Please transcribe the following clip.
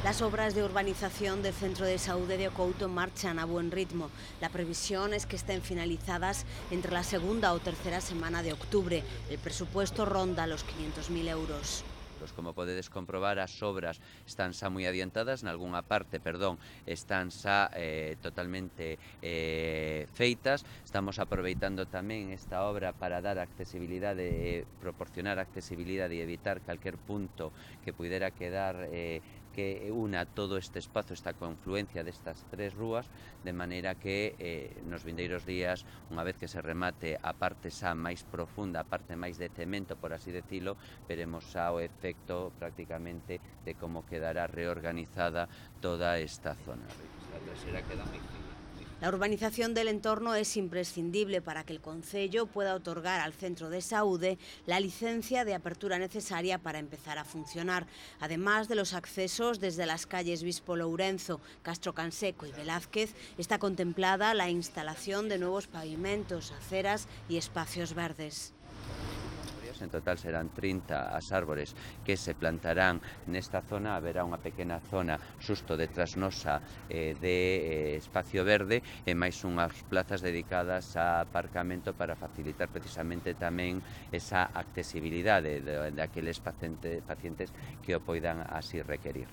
Las obras de urbanización del Centro de Saúde de Couto marchan a buen ritmo. La previsión es que estén finalizadas entre la segunda o tercera semana de octubre. El presupuesto ronda los 500.000 euros. Como podedes comprobar, as obras están xa moi adiantadas, nalgúna parte, están xa totalmente feitas. Estamos aproveitando tamén esta obra para dar accesibilidade, proporcionar accesibilidade e evitar calquer punto que pudera quedar que una todo este espazo, esta confluencia destas tres rúas, de maneira que nos vindeiros días, unha vez que se remate a parte xa máis profunda, a parte máis de cemento, por así decirlo, veremos xa o efecto prácticamente de como quedará reorganizada toda esta zona. A trasera queda moi fina. La urbanización del entorno es imprescindible para que el concello pueda otorgar al Centro de Saúde la licencia de apertura necesaria para empezar a funcionar, además de los accesos desde las calles Bispo Lourenzo, Castro Canseco y Velázquez. Está contemplada la instalación de nuevos pavimentos, aceras y espacios verdes. En total serán 30 as árbores que se plantarán nesta zona. Haberá unha pequena zona xusto detrás nosa de espacio verde e máis unhas plazas dedicadas a aparcamento para facilitar precisamente tamén esa accesibilidade daqueles pacientes que o poidan así requerir.